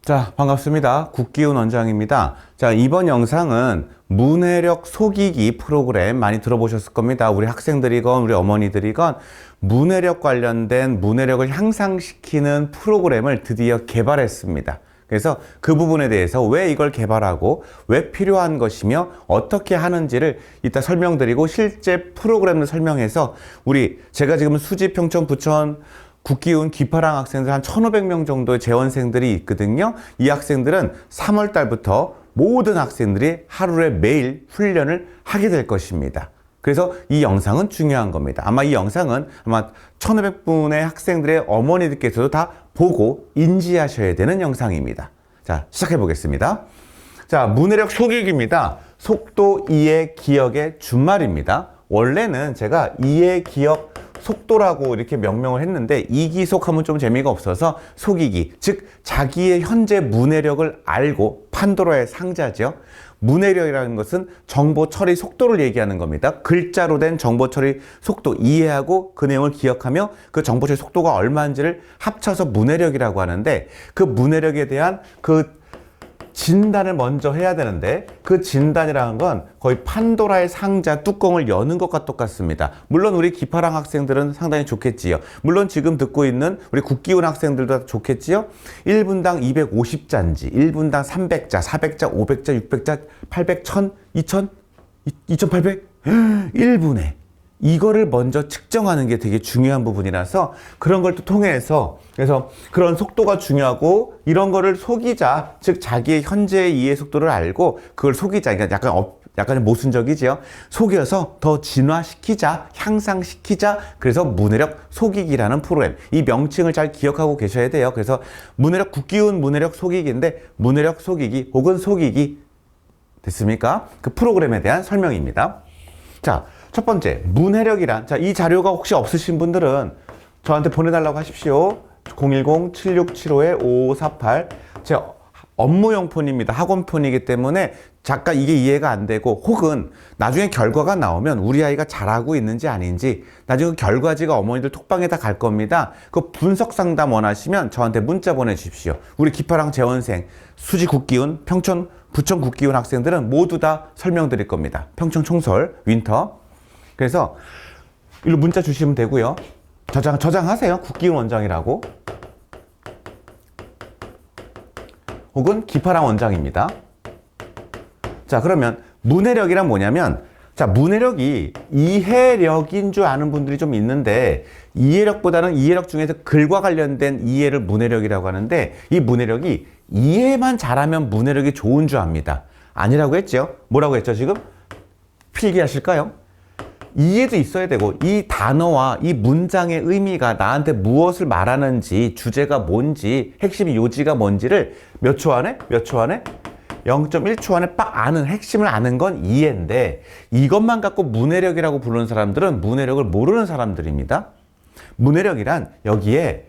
자, 반갑습니다. 국기훈 원장입니다. 자, 이번 영상은 문해력 속이기 프로그램 많이 들어보셨을 겁니다. 우리 학생들이건 우리 어머니들이건 문해력 관련된 문해력을 향상시키는 프로그램을 드디어 개발했습니다. 그래서 그 부분에 대해서 왜 이걸 개발하고 왜 필요한 것이며 어떻게 하는지를 이따 설명드리고 실제 프로그램을 설명해서 제가 지금 수지, 평촌, 부천 국기훈 기파랑 학생들 한 1,500명 정도의 재원생들이 있거든요. 이 학생들은 3월 달부터 모든 학생들이 하루에 매일 훈련을 하게 될 것입니다. 그래서 이 영상은 중요한 겁니다. 아마 이 영상은 1,500분의 학생들의 어머니들께서도 다 보고 인지하셔야 되는 영상입니다. 자, 시작해 보겠습니다. 자, 문해력 속이기입니다. 속도, 이해, 기억의 준말입니다. 원래는 제가 이해, 기억, 속도라고 이렇게 명명을 했는데 이기속하면 좀 재미가 없어서 속이기, 즉 자기의 현재 문해력을 알고 판도라의 상자죠. 문해력이라는 것은 정보 처리 속도를 얘기하는 겁니다. 글자로 된 정보 처리 속도 이해하고 그 내용을 기억하며 그 정보 처리 속도가 얼마인지를 합쳐서 문해력이라고 하는데 그 문해력에 대한 그 진단을 먼저 해야 되는데 그 진단이라는 건 거의 판도라의 상자 뚜껑을 여는 것과 똑같습니다. 물론 우리 기파랑 학생들은 상당히 좋겠지요. 물론 지금 듣고 있는 우리 국기훈 학생들도 좋겠지요. 1분당 250자인지 1분당 300자, 400자, 500자, 600자, 800, 1000, 2000, 2800? 1분에 이거를 먼저 측정하는 게 되게 중요한 부분이라서 그런 걸 또 통해서 그래서 그런 속도가 중요하고 이런 거를 속이자, 즉 자기의 현재의 이해 속도를 알고 그걸 속이자, 그러니까 약간 모순적이지요. 속여서 더 진화시키자, 향상시키자. 그래서 문해력 속이기라는 프로그램. 이 명칭을 잘 기억하고 계셔야 돼요. 그래서 문해력 국기훈 문해력 속이기인데 문해력 속이기 혹은 속이기 됐습니까? 그 프로그램에 대한 설명입니다. 자, 첫 번째, 문해력이란, 자, 이 자료가 혹시 없으신 분들은 저한테 보내달라고 하십시오. 010-7675-5548. 제 업무용 폰입니다. 학원 폰이기 때문에 잠깐 이게 이해가 안 되고 혹은 나중에 결과가 나오면 우리 아이가 잘하고 있는지 아닌지 나중에 결과지가 어머니들 톡방에다 갈 겁니다. 그 분석 상담 원하시면 저한테 문자 보내주십시오. 우리 기파랑 재원생, 수지 국기훈, 평촌, 부천 국기훈 학생들은 모두 다 설명드릴 겁니다. 평촌 총설, 윈터. 그래서 일로 문자 주시면 되고요. 저장하세요. 국기훈 원장이라고. 혹은 기파랑 원장입니다. 자, 그러면 문해력이란 뭐냐면, 자, 문해력이 이해력인 줄 아는 분들이 좀 있는데 이해력보다는 이해력 중에서 글과 관련된 이해를 문해력이라고 하는데 이 문해력이 이해만 잘하면 문해력이 좋은 줄 압니다. 아니라고 했죠? 뭐라고 했죠, 지금? 필기하실까요? 이해도 있어야 되고 이 단어와 이 문장의 의미가 나한테 무엇을 말하는지, 주제가 뭔지, 핵심 요지가 뭔지를 몇 초 안에? 0.1초 안에 빡 아는, 핵심을 아는 건 이해인데 이것만 갖고 문해력이라고 부르는 사람들은 문해력을 모르는 사람들입니다. 문해력이란 여기에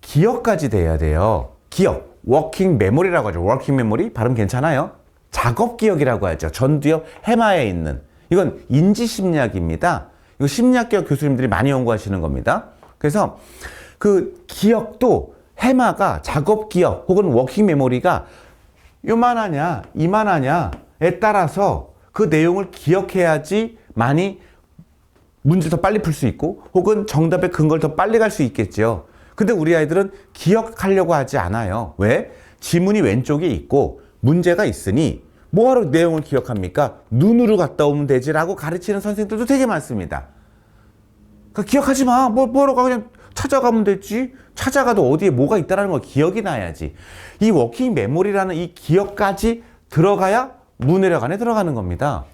기억까지 돼야 돼요. 기억, 워킹 메모리라고 하죠. 워킹 메모리 발음 괜찮아요? 작업 기억이라고 하죠. 전두엽 해마에 있는. 이건 인지심리학입니다. 이거 심리학교 교수님들이 많이 연구하시는 겁니다. 그래서 그 기억도 해마가 작업 기억 혹은 워킹 메모리가 요만하냐 이만하냐에 따라서 그 내용을 기억해야지 많이 문제를 더 빨리 풀 수 있고 혹은 정답의 근거를 더 빨리 갈 수 있겠죠. 근데 우리 아이들은 기억하려고 하지 않아요. 왜? 지문이 왼쪽에 있고 문제가 있으니 뭐하러 내용을 기억합니까? 눈으로 갔다 오면 되지라고 가르치는 선생님들도 되게 많습니다. 그러니까 기억하지 마. 뭐하러 가? 그냥 찾아가면 되지. 찾아가도 어디에 뭐가 있다는 걸 기억이 나야지. 이 워킹 메모리라는 이 기억까지 들어가야 문해력 안에 들어가는 겁니다.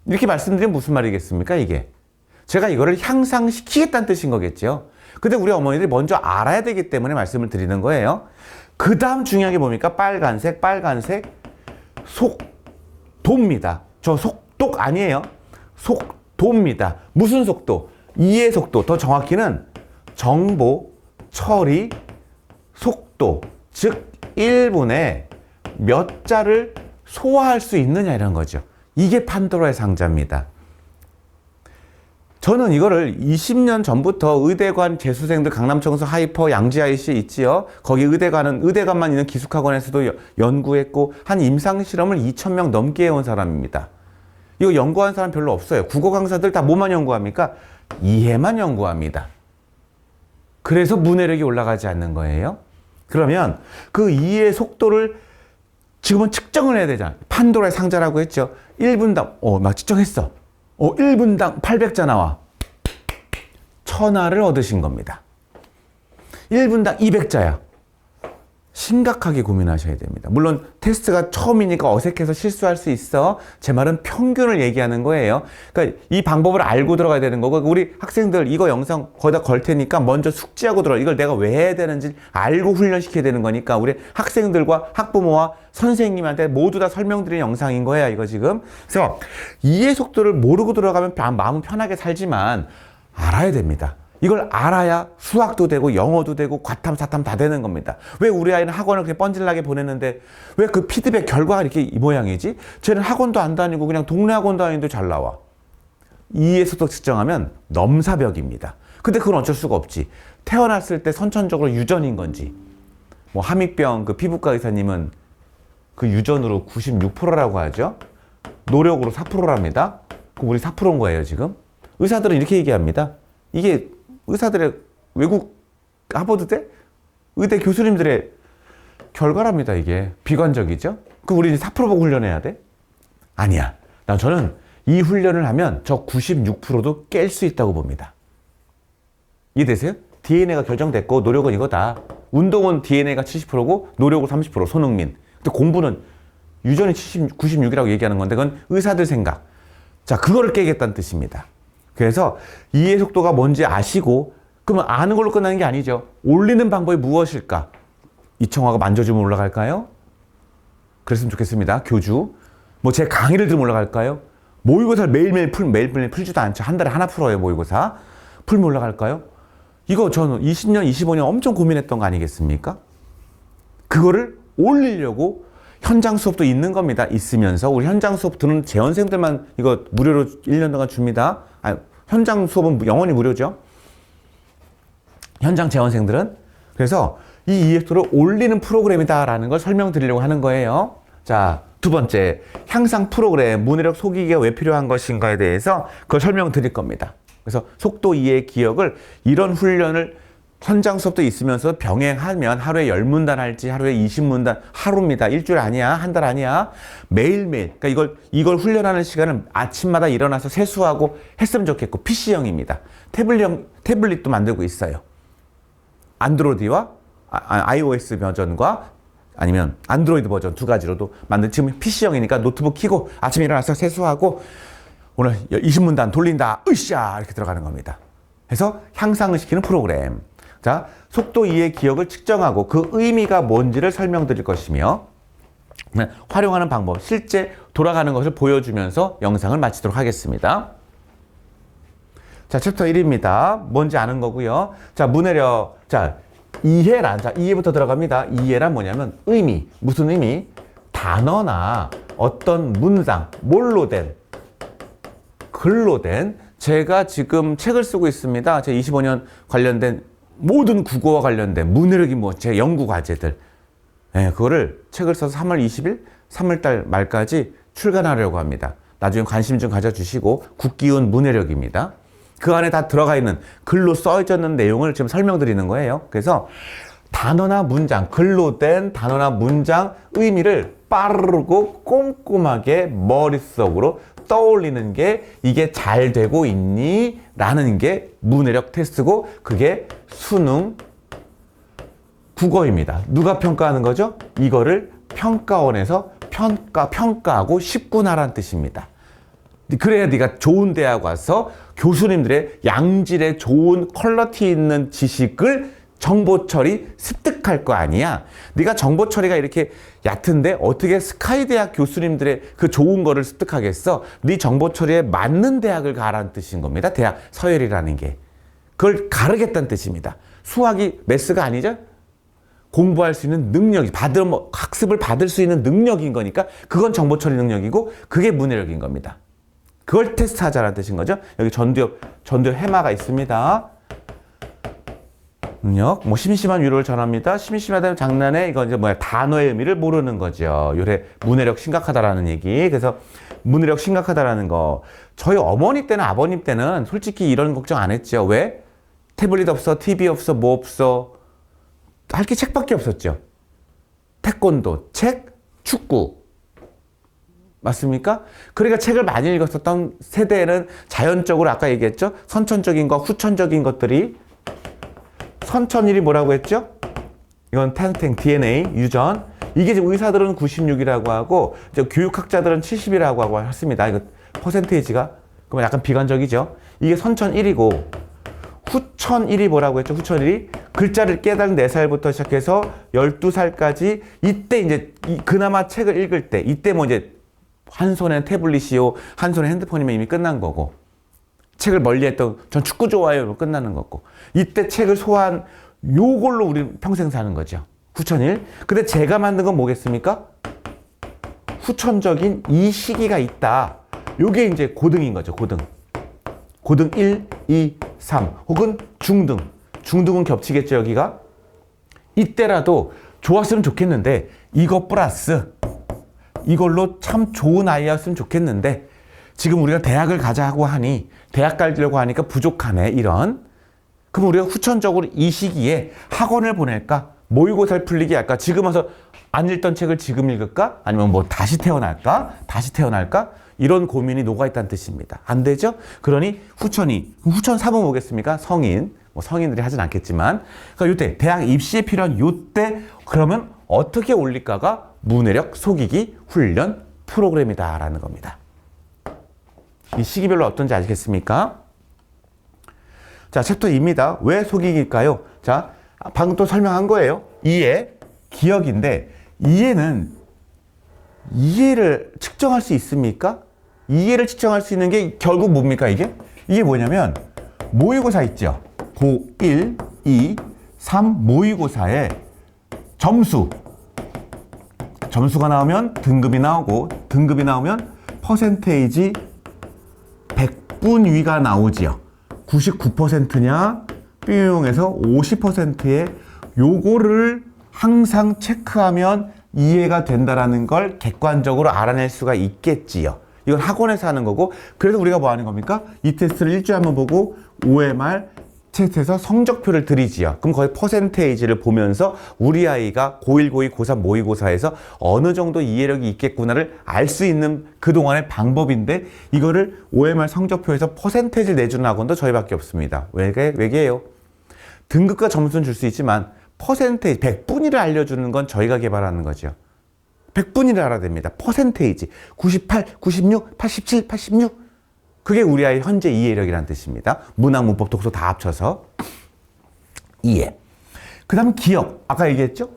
이렇게 말씀드리면 무슨 말이겠습니까, 이게? 제가 이거를 향상시키겠다는 뜻인 거겠죠. 근데 우리 어머니들이 먼저 알아야 되기 때문에 말씀을 드리는 거예요. 그 다음 중요한 게 뭡니까? 빨간색. 속도입니다. 저 속독 아니에요. 속도입니다. 무슨 속도? 이해 속도. 더 정확히는 정보 처리 속도. 즉 1분에 몇 자를 소화할 수 있느냐 이런 거죠. 이게 판도라의 상자입니다. 저는 이거를 20년 전부터 의대관 재수생들 강남청소 하이퍼 양지 IC 있지요. 거기 의대관만 있는 기숙학원에서도 연구했고 한 임상 실험을 2,000명 넘게 해온 사람입니다. 이거 연구한 사람 별로 없어요. 국어 강사들 다 뭐만 연구합니까? 이해만 연구합니다. 그래서 문해력이 올라가지 않는 거예요. 그러면 그 이해 속도를 지금은 측정을 해야 되잖아. 판도라의 상자라고 했죠. 1분당 막 측정했어. 1분당 800자 나와. 1000화를 얻으신 겁니다. 1분당 200자야. 심각하게 고민하셔야 됩니다. 물론 테스트가 처음이니까 어색해서 실수할 수 있어. 제 말은 평균을 얘기하는 거예요. 그러니까 이 방법을 알고 들어가야 되는 거고, 우리 학생들 이거 영상 거기다 걸 테니까 먼저 숙지하고 들어가. 이걸 내가 왜 해야 되는지 알고 훈련시켜야 되는 거니까 우리 학생들과 학부모와 선생님한테 모두 다 설명드리는 영상인 거야, 이거 지금. 그래서 이해 속도를 모르고 들어가면 마음은 편하게 살지만 알아야 됩니다. 이걸 알아야 수학도 되고 영어도 되고 과탐, 사탐 다 되는 겁니다. 왜 우리 아이는 학원을 그렇게 뻔질나게 보냈는데 왜 그 피드백 결과가 이렇게 이 모양이지? 쟤는 학원도 안 다니고 그냥 동네 학원 다니는데 잘 나와. 이해 속도 측정하면 넘사벽입니다. 근데 그건 어쩔 수가 없지. 태어났을 때 선천적으로 유전인 건지. 뭐 함익병 그 피부과 의사님은 그 유전으로 96%라고 하죠. 노력으로 4%랍니다. 그럼 우리 4%인 거예요, 지금. 의사들은 이렇게 얘기합니다. 이게 의사들의 외국 하버드대 의대 교수님들의 결과랍니다. 이게 비관적이죠. 그럼 우리 4% 보고 훈련해야 돼? 아니야. 저는 이 훈련을 하면 저 96%도 깰 수 있다고 봅니다. 이해되세요? DNA가 결정됐고 노력은 이거다. 운동은 DNA가 70%고 노력은 30%. 손흥민. 근데 공부는 유전이 96이라고 얘기하는 건데 그건 의사들 생각. 자, 그거를 깨겠다는 뜻입니다. 그래서 이해 속도가 뭔지 아시고, 그러면 아는 걸로 끝나는 게 아니죠. 올리는 방법이 무엇일까? 이청화가 만져주면 올라갈까요? 그랬으면 좋겠습니다. 교주. 뭐 제 강의를 들으면 올라갈까요? 모의고사를 매일매일 풀지도 않죠. 한 달에 하나 풀어요, 모의고사. 풀면 올라갈까요? 이거 저는 20년, 25년 엄청 고민했던 거 아니겠습니까? 그거를 올리려고 현장 수업도 있는 겁니다. 있으면서 우리 현장 수업 듣는 재원생들만 이거 무료로 1년 동안 줍니다. 현장 수업은 영원히 무료죠. 현장 재원생들은. 그래서 이 이해도를 올리는 프로그램이다라는 걸 설명드리려고 하는 거예요. 자, 두 번째, 향상 프로그램, 문해력 속이기가 왜 필요한 것인가에 대해서 그걸 설명드릴 겁니다. 그래서 속도, 이해, 기억을 이런 훈련을 현장 수업도 있으면서 병행하면 하루에 10문단 할지 하루에 20문단, 하루입니다. 일주일 아니야. 한 달 아니야. 매일매일. 그러니까 이걸 훈련하는 시간은 아침마다 일어나서 세수하고 했으면 좋겠고, PC형입니다. 태블릿도 만들고 있어요. 안드로이드와 iOS 버전과 아니면 안드로이드 버전 두 가지로도 만든, 지금 PC형이니까 노트북 켜고 아침에 일어나서 세수하고 오늘 20문단 돌린다. 으쌰! 이렇게 들어가는 겁니다. 그래서 향상을 시키는 프로그램. 자, 속도, 이해, 기억을 측정하고 그 의미가 뭔지를 설명드릴 것이며, 활용하는 방법, 실제 돌아가는 것을 보여주면서 영상을 마치도록 하겠습니다. 자, 챕터 1입니다. 뭔지 아는 거고요. 자, 문해력. 자, 이해란. 자, 이해부터 들어갑니다. 이해란 뭐냐면 의미. 무슨 의미? 단어나 어떤 문장, 뭘로 된, 글로 된. 제가 지금 책을 쓰고 있습니다. 제 25년 관련된 모든 국어와 관련된 문해력이 제 연구 과제들. 그거를 책을 써서 3월 20일, 3월달 말까지 출간하려고 합니다. 나중에 관심 좀 가져주시고, 국기운 문해력입니다. 그 안에 다 들어가 있는 글로 써져 있는 내용을 지금 설명드리는 거예요. 그래서 단어나 문장, 글로 된 단어나 문장 의미를 빠르고 꼼꼼하게 머릿속으로 떠올리는 게 이게 잘 되고 있니? 라는 게 문해력 테스트고, 그게 수능 국어입니다. 누가 평가하는 거죠? 이거를 평가원에서 평가하고 쉽구나라는 뜻입니다. 그래야 네가 좋은 대학 와서 교수님들의 양질의 좋은 퀄리티 있는 지식을 정보 처리 습득할 거 아니야. 네가 정보 처리가 이렇게 얕은데 어떻게 스카이 대학 교수님들의 그 좋은 거를 습득하겠어? 네 정보 처리에 맞는 대학을 가라는 뜻인 겁니다. 대학 서열이라는 게. 그걸 가르겠다는 뜻입니다. 수학이 매스가 아니죠? 공부할 수 있는 능력이, 학습을 받을 수 있는 능력인 거니까 그건 정보 처리 능력이고 그게 문해력인 겁니다. 그걸 테스트하자라는 뜻인 거죠. 여기 전두엽 해마가 있습니다. 능력, 뭐 심심한 위로를 전합니다. 심심하다는 장난에 이건 이제 뭐야 단어의 의미를 모르는 거죠. 요래 문해력 심각하다라는 얘기. 그래서 문해력 심각하다라는 거. 저희 어머니 때는 아버님 때는 솔직히 이런 걱정 안 했죠. 왜? 태블릿 없어, TV 없어, 뭐 없어. 할 게 책밖에 없었죠. 태권도, 책, 축구. 맞습니까? 그러니까 책을 많이 읽었었던 세대에는 자연적으로 아까 얘기했죠. 선천적인 거, 후천적인 것들이 선천일이 뭐라고 했죠? 이건 탄생, DNA, 유전. 이게 이제 의사들은 96이라고 하고, 이제 교육학자들은 70이라고 하고 했습니다. 이거 퍼센테이지가. 그럼 약간 비관적이죠? 이게 선천일이고, 후천일이 뭐라고 했죠? 후천일이 글자를 깨달은 4살부터 시작해서 12살까지 이때 이제 그나마 책을 읽을 때, 이때 뭐 이제 한 손에 태블릿이요, 한 손에 핸드폰이면 이미 끝난 거고, 책을 멀리 했던 전 축구 좋아해요로 끝나는 거고, 이때 책을 소화한 요걸로 우리 평생 사는 거죠. 후천일. 근데 제가 만든 건 뭐겠습니까? 후천적인 이 시기가 있다. 요게 이제 고등인 거죠. 고등. 고등 1, 2, 3 혹은 중등. 중등은 겹치겠죠, 여기가. 이때라도 좋았으면 좋겠는데 이거 플러스 이걸로 참 좋은 아이였으면 좋겠는데 지금 우리가 대학을 가자고 하니 대학 가려고 하니까 부족하네, 이런. 그럼 우리가 후천적으로 이 시기에 학원을 보낼까? 모의고사를 풀리게 할까? 지금 와서 안 읽던 책을 지금 읽을까? 아니면 뭐 다시 태어날까? 다시 태어날까? 이런 고민이 녹아있다는 뜻입니다. 안 되죠? 그러니 후천이, 후천 3은 뭐겠습니까? 성인. 뭐 성인들이 하진 않겠지만. 그러니까 요때, 대학 입시에 필요한 요때, 그러면 어떻게 올릴까가 문해력 속이기 훈련 프로그램이다라는 겁니다. 이 시기별로 어떤지 아시겠습니까? 자, 챕터 2입니다. 왜 속이기일까요? 자, 방금 또 설명한 거예요. 이해, 기억인데, 이해를 측정할 수 있습니까? 이해를 측정할 수 있는 게 결국 뭡니까, 이게? 이게 뭐냐면, 모의고사 있죠? 고1, 2, 3 모의고사에 점수가 나오면 등급이 나오고, 등급이 나오면 퍼센테이지 100분 위가 나오지요. 99%냐, 뿅해서 50%의 요거를 항상 체크하면 이해가 된다라는 걸 객관적으로 알아낼 수가 있겠지요. 이건 학원에서 하는 거고, 그래서 우리가 뭐 하는 겁니까? 이 테스트를 일주일에 한번 보고 OMR 테스트에서 성적표를 드리지요. 그럼 거의 퍼센테이지를 보면서 우리 아이가 고1, 고2, 고3 모의고사에서 어느 정도 이해력이 있겠구나를 알 수 있는 그동안의 방법인데, 이거를 OMR 성적표에서 퍼센테이지를 내주는 학원도 저희밖에 없습니다. 왜게요? 등급과 점수는 줄 수 있지만 퍼센테이지, 100분위를 알려주는 건 저희가 개발하는 거죠. 100분위를 알아야 됩니다. 퍼센테이지 98, 96, 87, 86. 그게 우리 아이 현재 이해력이라는 뜻입니다. 문학, 문법, 독서 다 합쳐서 이해. 그 다음 기억. 아까 얘기했죠?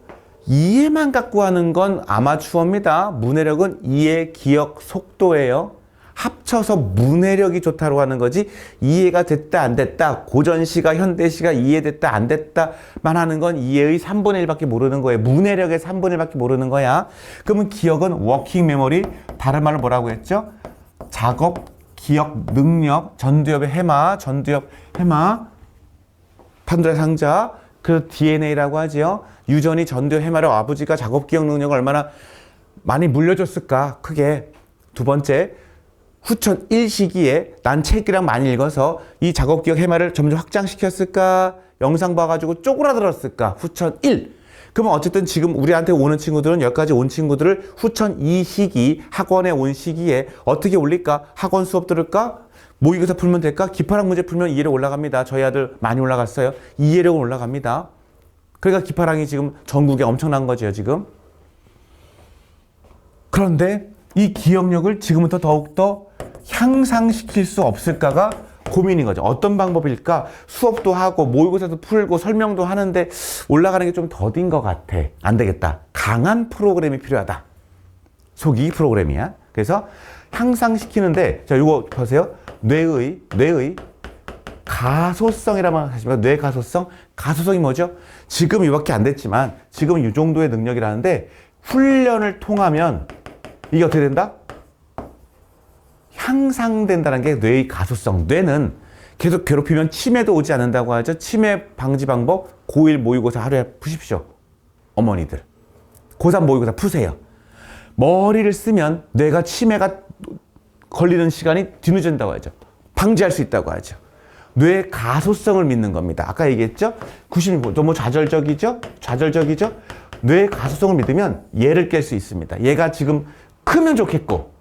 이해만 갖고 하는 건 아마추어입니다. 문해력은 이해, 기억, 속도예요. 합쳐서 문해력이 좋다고 하는 거지, 이해가 됐다 안 됐다, 고전시가 현대시가 이해됐다 안 됐다만 하는 건 이해의 3분의 1밖에 모르는 거예요. 문해력의 3분의 1밖에 모르는 거야. 그러면 기억은 워킹 메모리, 다른 말로 뭐라고 했죠? 작업, 기억, 능력, 전두엽의 해마, 판도라의 상자, 그 DNA라고 하지요. 유전이 전두엽 해마를 아버지가 작업, 기억, 능력을 얼마나 많이 물려줬을까, 크게. 두 번째, 후천 1시기에 난 책이랑 많이 읽어서 이 작업, 기억, 해마를 점점 확장시켰을까, 영상 봐가지고 쪼그라들었을까, 후천 1. 그러면 어쨌든 지금 우리한테 오는 친구들은, 여기까지 온 친구들을 후천 2시기, 학원에 온 시기에 어떻게 올릴까? 학원 수업 들을까? 모의고사 풀면 될까? 기파학 문제 풀면 이해력 올라갑니다. 저희 아들 많이 올라갔어요. 이해력은 올라갑니다. 그러니까 기파학이 지금 전국에 엄청난 거죠, 지금. 그런데 이 기억력을 지금부터 더욱더 향상시킬 수 없을까가 고민인 거죠. 어떤 방법일까? 수업도 하고 모의고사도 풀고 설명도 하는데 올라가는 게 좀 더딘 것 같아. 안 되겠다. 강한 프로그램이 필요하다. 속이기 프로그램이야. 그래서 향상시키는데, 자, 이거 보세요. 뇌의 가소성이라고 하십니까? 뇌 가소성? 가소성이 뭐죠? 지금 이밖에 안 됐지만, 지금 이 정도의 능력이라는데, 훈련을 통하면 이게 어떻게 된다? 향상된다는 게 뇌의 가소성. 뇌는 계속 괴롭히면 치매도 오지 않는다고 하죠. 치매 방지 방법 고1 모의고사 하루에 푸십시오. 어머니들. 고3 모의고사 푸세요. 머리를 쓰면 뇌가 치매가 걸리는 시간이 뒤늦어진다고 하죠. 방지할 수 있다고 하죠. 뇌의 가소성을 믿는 겁니다. 아까 얘기했죠? 90이 너무 좌절적이죠? 좌절적이죠? 뇌의 가소성을 믿으면 얘를 깰 수 있습니다. 얘가 지금 크면 좋겠고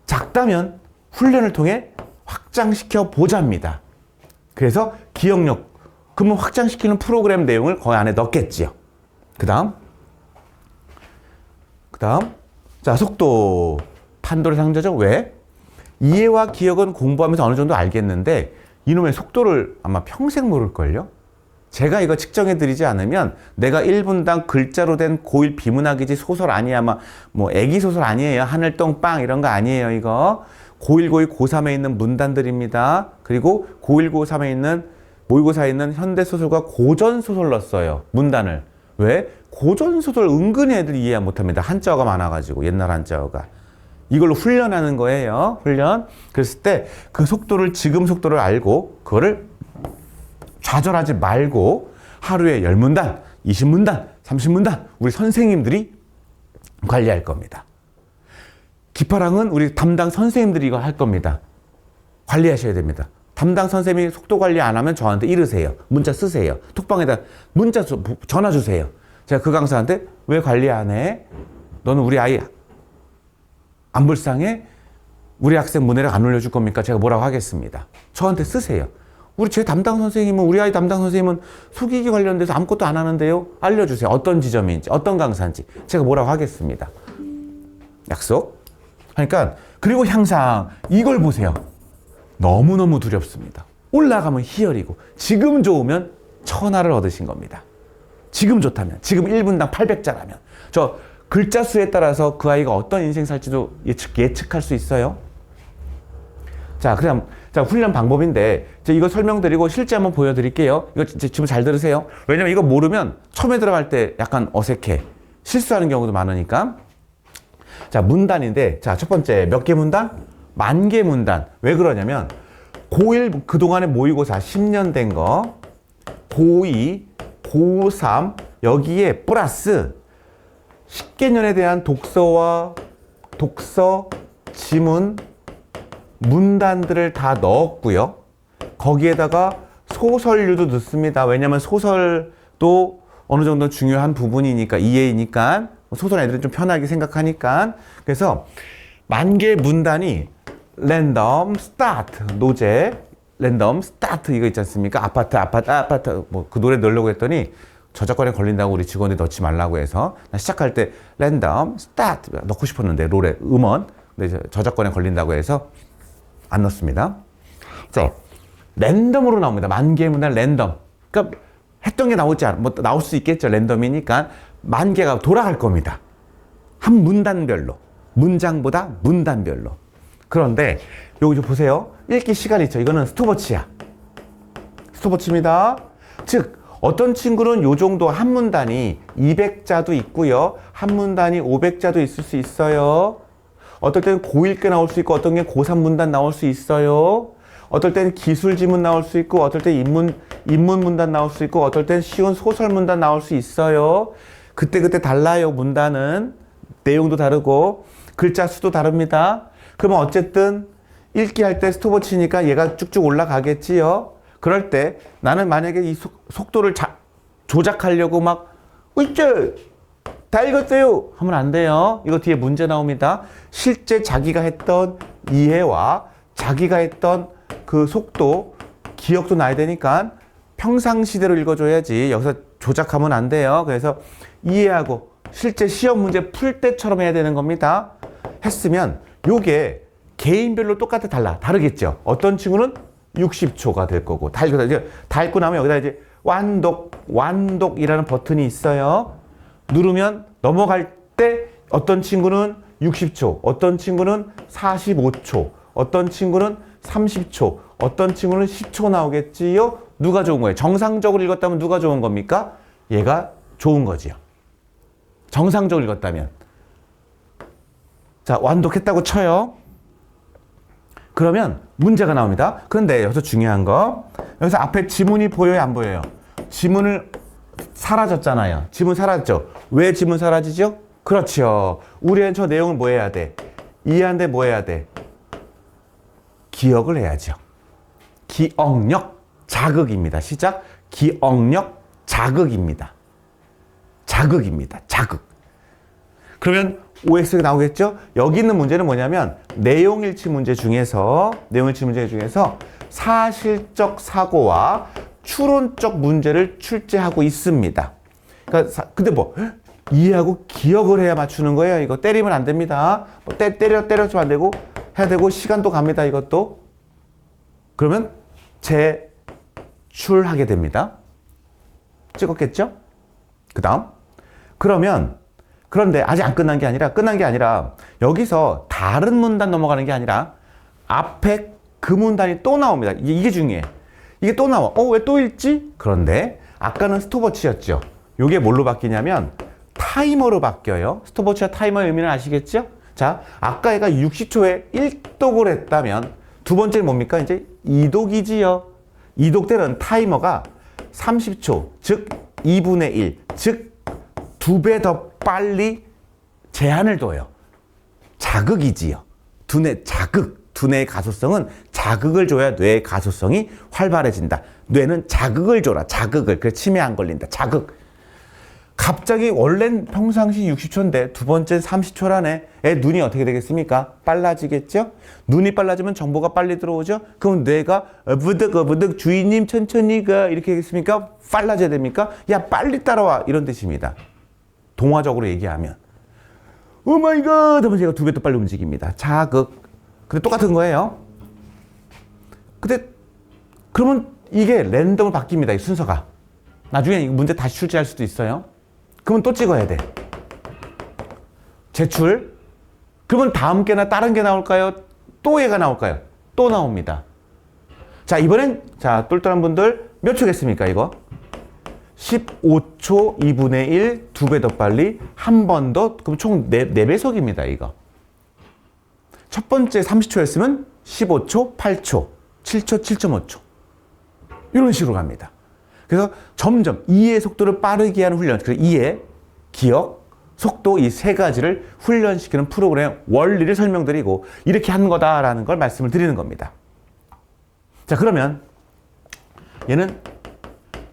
작다면 훈련을 통해 확장시켜 보자입니다. 그래서 기억력, 그러면 확장시키는 프로그램 내용을 거기 안에 넣겠지요. 그 다음 자, 속도 판도의 상자죠. 왜? 이해와 기억은 공부하면서 어느 정도 알겠는데 이놈의 속도를 아마 평생 모를걸요? 제가 이거 측정해 드리지 않으면 내가 1분당 글자로 된 고1 비문학이지 소설 아니야. 아마 뭐 애기 소설 아니에요. 하늘똥빵 이런 거 아니에요. 이거 고1, 고2, 고3에 있는 문단들입니다. 그리고 고1, 고3에 있는 모의고사에 있는 현대소설과 고전소설 넣었어요. 문단을. 왜? 고전소설 은근히 애들이 이해 못합니다. 한자어가 많아가지고 옛날 한자어가. 이걸로 훈련하는 거예요. 훈련. 그랬을 때 그 속도를 지금 속도를 알고 그거를 좌절하지 말고 하루에 10문단, 20문단, 30문단 우리 선생님들이 관리할 겁니다. 기파랑은 우리 담당 선생님들이 이거 할 겁니다. 관리하셔야 됩니다. 담당 선생님이 속도 관리 안 하면 저한테 이르세요. 문자 쓰세요. 톡방에다 문자 전화 주세요. 제가 그 강사한테 왜 관리 안 해? 너는 우리 아이 안 불쌍해? 우리 학생 문해력 안 올려줄 겁니까? 제가 뭐라고 하겠습니다. 저한테 쓰세요. 제 담당 선생님은, 우리 아이 담당 선생님은 속이기 관련돼서 아무것도 안 하는데요. 알려주세요. 어떤 지점인지, 어떤 강사인지. 제가 뭐라고 하겠습니다. 약속? 그러니까, 그리고 향상, 이걸 보세요. 너무너무 두렵습니다. 올라가면 희열이고, 지금 좋으면 천하를 얻으신 겁니다. 지금 좋다면, 지금 1분당 800자라면. 저 글자 수에 따라서 그 아이가 어떤 인생 살지도 예측할 수 있어요. 자, 그럼, 자, 훈련 방법인데, 제가 이거 설명드리고 실제 한번 보여드릴게요. 이거 지금 잘 들으세요. 왜냐면 이거 모르면 처음에 들어갈 때 약간 어색해. 실수하는 경우도 많으니까. 자, 문단인데, 자, 첫 번째, 몇 개 문단? 10,000개 문단. 왜 그러냐면, 고1, 그동안에 모의고사 10년 된 거, 고2, 고3, 여기에 플러스 10개년에 대한 독서, 지문, 문단들을 다 넣었고요. 거기에다가 소설류도 넣습니다. 왜냐하면 소설도 어느 정도 중요한 부분이니까, 이해이니까, 소설 애들은 좀 편하게 생각하니까. 그래서 10,000개의 문단이 랜덤 스타트, 노제, 랜덤 스타트 이거 있지 않습니까? 아파트 뭐 그 노래 넣으려고 했더니 저작권에 걸린다고 우리 직원들이 넣지 말라고 해서 시작할 때 랜덤 스타트 넣고 싶었는데 노래 음원 근데 저작권에 걸린다고 해서 안 넣습니다. 자, 랜덤으로 나옵니다. 10,000개의 문단 랜덤. 그러니까 했던 게 나오지 않아. 뭐 나올 수 있겠죠. 랜덤이니까 10,000개가 돌아갈 겁니다. 한 문단별로. 문장보다 문단별로. 그런데 여기 좀 보세요. 읽기 시간이 있죠. 이거는 스톱워치야. 스톱워치입니다. 즉 어떤 친구는 요 정도 한 문단이 200자도 있고요. 한 문단이 500자도 있을 수 있어요. 어떨 때는 고1께 나올 수 있고 어떤 게 고3 문단 나올 수 있어요. 어떨 때는 기술 지문 나올 수 있고 어떨 때 인문 문단 나올 수 있고 어떨 때는 쉬운 소설 문단 나올 수 있어요. 그때 달라요. 문단은 내용도 다르고 글자 수도 다릅니다. 그러면 어쨌든 읽기 할 때 스톱워치니까 얘가 쭉쭉 올라가겠지요. 그럴 때 나는 만약에 이 속도를 조작하려고 막 으쌰 다 읽었어요 하면 안 돼요. 이거 뒤에 문제 나옵니다. 실제 자기가 했던 이해와 자기가 했던 그 속도 기억도 나야 되니까 평상시대로 읽어줘야지 여기서 조작하면 안 돼요. 그래서 이해하고 실제 시험 문제 풀 때처럼 해야 되는 겁니다. 했으면 요게 개인별로 똑같아 다르겠죠. 어떤 친구는 60초가 될 거고 다 읽고 나면 여기다 이제 완독이라는 버튼이 있어요. 누르면 넘어갈 때 어떤 친구는 60초, 어떤 친구는 45초, 어떤 친구는 30초, 어떤 친구는 10초 나오겠지요. 누가 좋은 거예요? 정상적으로 읽었다면 누가 좋은 겁니까? 얘가 좋은 거지요. 정상적으로 읽었다면. 자, 완독했다고 쳐요. 그러면 문제가 나옵니다. 그런데 여기서 중요한 거, 여기서 앞에 지문이 보여요, 안 보여요? 지문을 사라졌잖아요. 지문 사라졌죠? 왜 지문 사라지죠? 그렇죠. 우리는 저 내용을 뭐 해야 돼? 이해하는데 뭐 해야 돼? 기억을 해야죠. 기억력 자극입니다. 시작. 기억력 자극입니다. 자극입니다. 자극. 그러면 OX가 나오겠죠? 여기 있는 문제는 뭐냐면 내용일치 문제 중에서 사실적 사고와 추론적 문제를 출제하고 있습니다. 그러니까 근데 뭐 이해하고 기억을 해야 맞추는 거예요. 이거 때리면 안 됩니다. 뭐 때려주면 안 되고 해야 되고 시간도 갑니다. 이것도. 그러면 제출하게 됩니다. 찍었겠죠? 그다음 그런데 아직 안 끝난 게 아니라 여기서 다른 문단 넘어가는 게 아니라 앞에 그 문단이 또 나옵니다. 이게 중요해. 이게 또 나와. 왜 또 읽지? 그런데 아까는 스톱워치였죠. 이게 뭘로 바뀌냐면 타이머로 바뀌어요. 스톱워치와 타이머의 의미는 아시겠죠? 자, 아까 얘가 60초에 1독을 했다면 두 번째는 뭡니까? 이제 2독이지요. 2독 때는 타이머가 30초, 즉 2분의 1, 즉 2배 더 빨리 제한을 둬요. 자극이지요. 두뇌의 가소성은 자극을 줘야 뇌의 가소성이 활발해진다. 뇌는 자극을 줘라. 자극을. 그래서 치매 안 걸린다. 자극. 갑자기 원래는 평상시 60초인데 두 번째 30초라네. 눈이 어떻게 되겠습니까? 빨라지겠죠? 눈이 빨라지면 정보가 빨리 들어오죠? 그럼 뇌가 어부득 주인님 천천히 가 이렇게 하겠습니까? 빨라져야 됩니까? 야 빨리 따라와 이런 뜻입니다. 동화적으로 얘기하면 오 마이 갓 하면서 얘가 2배 더 빨리 움직입니다. 자극. 근데 똑같은 거예요. 근데 그러면 이게 랜덤으로 바뀝니다. 이 순서가. 나중에 이 문제 다시 출제할 수도 있어요. 그러면 또 찍어야 돼. 제출. 그러면 다음 게나 다른 게 나올까요? 또 얘가 나올까요? 또 나옵니다. 자, 이번엔 자, 똘똘한 분들 몇 초겠습니까, 이거? 15초 2분의 1, 2배 더 빨리, 한 번 더, 그럼 총 4배속입니다, 이거. 첫 번째 30초였으면 15초, 8초, 7초, 7.5초. 이런 식으로 갑니다. 그래서 점점 이해 속도를 빠르게 하는 훈련, 그래서 이해, 기억, 속도 이 세 가지를 훈련시키는 프로그램 원리를 설명드리고 이렇게 하는 거다라는 걸 말씀을 드리는 겁니다. 자, 그러면 얘는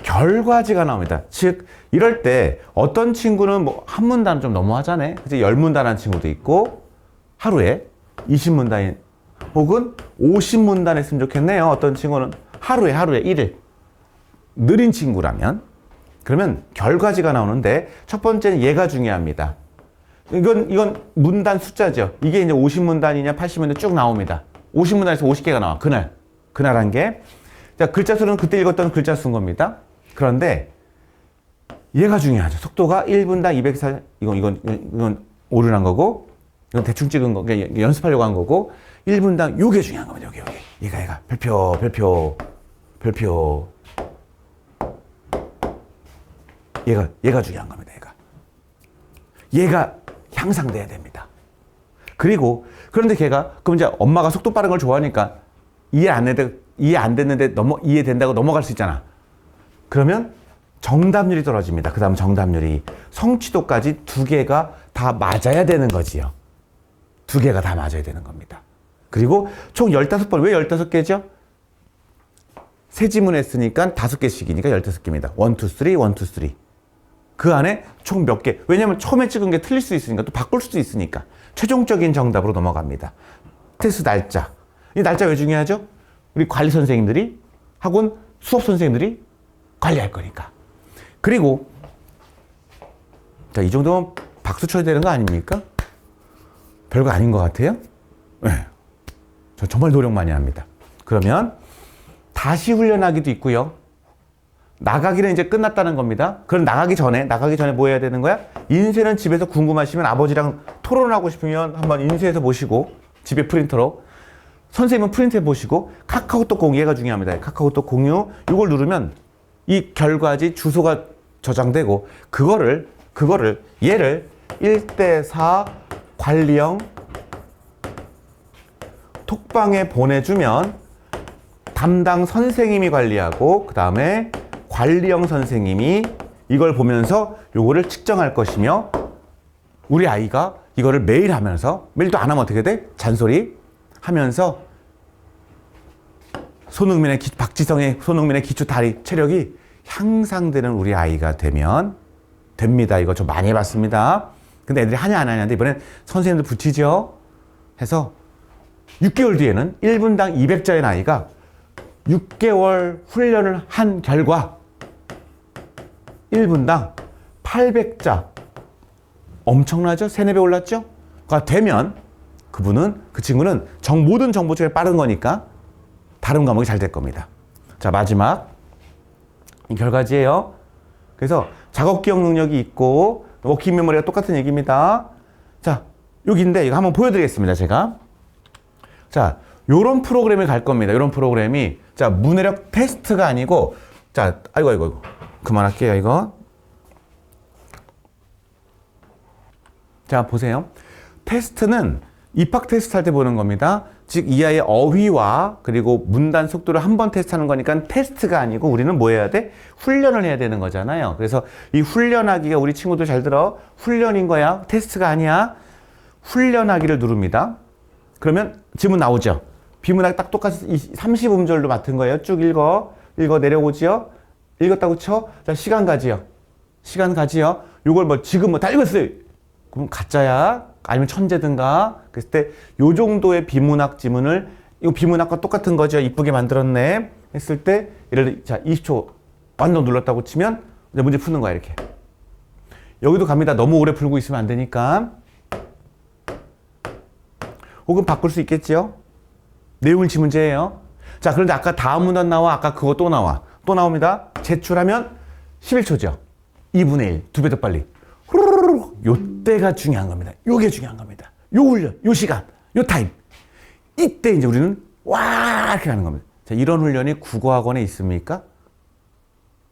결과지가 나옵니다. 즉 이럴 때 어떤 친구는 뭐 한 문단은 좀 너무하잖아요. 그래서 10문단 한 친구도 있고 하루에 20문단 혹은 50문단 했으면 좋겠네요. 어떤 친구는 하루에 1일 느린 친구라면 그러면 결과지가 나오는데 첫 번째는 얘가 중요합니다. 이건 문단 숫자죠. 이게 이제 50문단이냐 80문단 쭉 나옵니다. 50문단에서 50개가 나와. 그날 한 게. 자, 글자 수는 그때 읽었던 글자 수인 겁니다. 그런데 얘가 중요하죠. 속도가 1분당 204, 이건 오류난 거고, 이건 대충 찍은 거, 그러니까 연습하려고 한 거고, 1분당 요게 중요한 겁니다. 요게. 얘가. 별표. 얘가 중요한 겁니다. 얘가 향상돼야 됩니다. 그런데 그럼 이제 엄마가 속도 빠른 걸 좋아하니까 이해 안 됐는데 이해된다고 넘어갈 수 있잖아. 그러면 정답률이 떨어집니다. 그 다음 정답률이. 성취도까지 2개가 다 맞아야 되는 거지요. 2개가 다 맞아야 되는 겁니다. 그리고 총 15번. 왜 15개죠? 세 지문 했으니까 5개씩이니까 15개입니다. 1, 2, 3. 그 안에 총 몇 개. 왜냐면 처음에 찍은 게 틀릴 수 있으니까 또 바꿀 수도 있으니까. 최종적인 정답으로 넘어갑니다. 테스트 날짜. 이 날짜 왜 중요하죠? 우리 관리 선생님들이 학원 수업 선생님들이 관리할 거니까. 그리고 자, 이 정도면 박수 쳐야 되는 거 아닙니까? 별거 아닌 것 같아요? 네. 저 정말 노력 많이 합니다. 그러면 다시 훈련하기도 있고요. 나가기는 이제 끝났다는 겁니다. 그럼 나가기 전에 뭐 해야 되는 거야? 인쇄는 집에서 궁금하시면 아버지랑 토론하고 싶으면 한번 인쇄해서 보시고 집에 프린터로 선생님은 프린트해 보시고 카카오톡 공유가 중요합니다. 카카오톡 공유 이걸 누르면 이 결과지 주소가 저장되고 얘를 1대4 관리형 톡방에 보내주면 담당 선생님이 관리하고 그 다음에 관리형 선생님이 이걸 보면서 요거를 측정할 것이며 우리 아이가 이거를 매일 하면서 매일 또 안 하면 어떻게 돼? 잔소리 하면서 박지성의 손흥민의 기초 다리 체력이 향상되는 우리 아이가 되면 됩니다. 이거 좀 많이 해봤습니다. 근데 애들이 하냐 안 하냐인데 이번엔 선생님들 붙이죠. 해서 6개월 뒤에는 1분당 200자의 아이가 6개월 훈련을 한 결과 1분당 800자 엄청나죠? 3, 4배 올랐죠? 가 되면 그 친구는 모든 정보 처리가 빠른 거니까 다른 과목이 잘 될 겁니다. 자, 마지막 이 결과지예요. 그래서 작업 기억 능력이 있고 워킹 메모리가 똑같은 얘기입니다. 자, 여기인데 이거 한번 보여드리겠습니다. 제가 자, 요런 프로그램이 갈 겁니다. 요런 프로그램이 자, 문해력 테스트가 아니고 자, 아이고 그만할게요. 이거 자, 보세요. 테스트는 입학 테스트 할 때 보는 겁니다. 즉, 이 아이의 어휘와 그리고 문단 속도를 한 번 테스트하는 거니까 테스트가 아니고 우리는 뭐 해야 돼? 훈련을 해야 되는 거잖아요. 그래서 이 훈련하기가 우리 친구들 잘 들어. 훈련인 거야. 테스트가 아니야. 훈련하기를 누릅니다. 그러면 지문 나오죠? 비문학 딱 똑같이 30음절로 맡은 거예요. 쭉 읽어 내려오지요? 읽었다고 쳐? 자, 시간 가지요. 요걸 지금 다 읽었어요. 그럼 가짜야? 아니면 천재든가? 그랬을 때 요 정도의 비문학 지문을 이거 비문학과 똑같은 거죠. 이쁘게 만들었네. 했을 때 예를 들어 20초 완전 눌렀다고 치면 이제 문제 푸는 거야. 이렇게. 여기도 갑니다. 너무 오래 풀고 있으면 안 되니까. 혹은 바꿀 수 있겠지요. 내용일치 문제예요. 자, 그런데 아까 다음 문단 나와. 아까 그거 또 나와. 또 나옵니다. 제출하면 11초죠. 2분의 1. 2배 더 빨리. 요때가 중요한 겁니다. 요게 중요한 겁니다. 요 훈련, 요 시간, 요 타임. 이때 이제 우리는 와 이렇게 하는 겁니다. 자, 이런 훈련이 국어학원에 있습니까?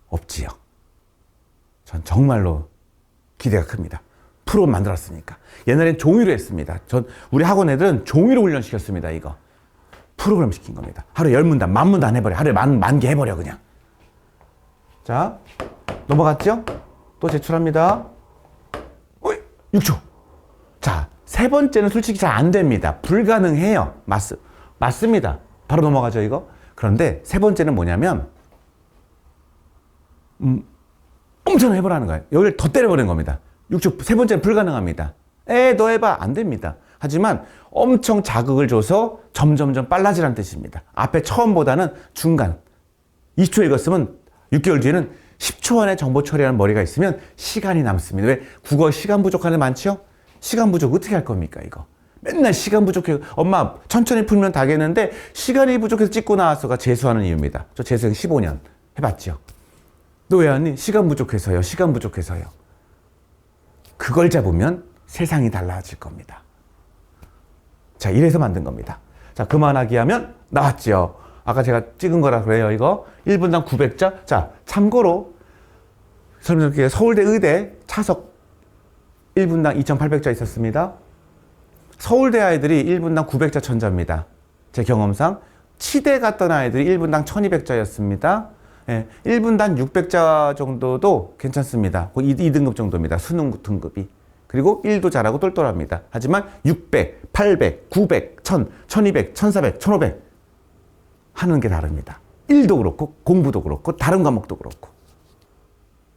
없지요. 전 정말로 기대가 큽니다. 프로 만들었으니까. 옛날엔 종이로 했습니다. 우리 학원 애들은 종이로 훈련시켰습니다. 이거. 프로그램 시킨 겁니다. 하루에 10문단, 10,000문단 해버려. 하루에 만 개 해버려 그냥. 자, 넘어갔죠? 또 제출합니다. 6초. 자, 세 번째는 솔직히 잘 안 됩니다. 불가능해요. 맞습니다. 바로 넘어가죠, 이거. 그런데 세 번째는 뭐냐면, 엄청 해보라는 거예요. 여기를 더 때려버리는 겁니다. 6초, 세 번째는 불가능합니다. 너 해봐. 안 됩니다. 하지만 엄청 자극을 줘서 점점점 빨라지라는 뜻입니다. 앞에 처음보다는 중간. 20초 읽었으면 6개월 뒤에는 10초 안에 정보 처리하는 머리가 있으면 시간이 남습니다. 왜? 국어 시간 부족한 애 많죠? 시간 부족 어떻게 할 겁니까, 이거? 맨날 시간 부족해. 엄마, 천천히 풀면 다겠는데 시간이 부족해서 찍고 나와서가 재수하는 이유입니다. 저 재수생 15년 해봤죠. 너 왜 하니? 시간 부족해서요. 그걸 잡으면 세상이 달라질 겁니다. 자, 이래서 만든 겁니다. 자, 그만하기 하면 나왔죠. 아까 제가 찍은 거라 그래요, 이거. 1분당 900자. 자, 참고로 설명드릴게요. 서울대 의대 차석 1분당 2,800자 있었습니다. 서울대 아이들이 1분당 900자 천자입니다. 제 경험상. 치대 갔던 아이들이 1분당 1,200자였습니다. 예, 1분당 600자 정도도 괜찮습니다. 2등급 정도입니다. 수능 등급이. 그리고 1도 잘하고 똘똘합니다. 하지만 600, 800, 900, 1000, 1200, 1400, 1500 하는 게 다릅니다. 1도 그렇고 공부도 그렇고 다른 과목도 그렇고.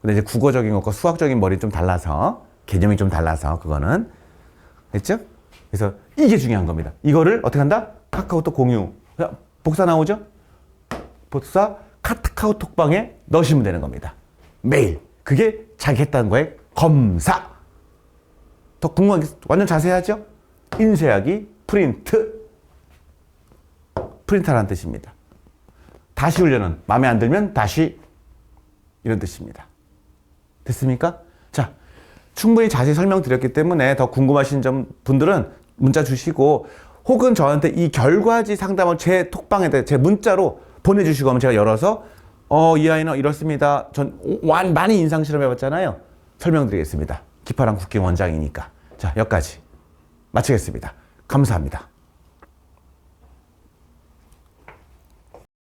근데 이제 국어적인 것과 수학적인 머리 좀 달라서 개념이 좀 달라서 그거는 됐죠? 그래서 이게 중요한 겁니다. 이거를 어떻게 한다? 카카오톡 공유. 복사 나오죠? 복사 카카오톡방에 넣으시면 되는 겁니다. 매일. 그게 자기 했다는 거에 검사. 더 궁금한 게 완전 자세하죠? 인쇄하기, 프린트라는 뜻입니다. 다시 훈련은 마음에 안 들면 다시 이런 뜻입니다. 됐습니까? 자, 충분히 자세히 설명드렸기 때문에 더 궁금하신 분들은 문자 주시고 혹은 저한테 이 결과지 상담을 제 톡방에 제 문자로 보내주시고 하면 제가 열어서 이 아이는 이렇습니다. 전 많이 인상 실험해봤잖아요. 설명드리겠습니다. 기파랑 국회 원장이니까. 자, 여기까지 마치겠습니다. 감사합니다.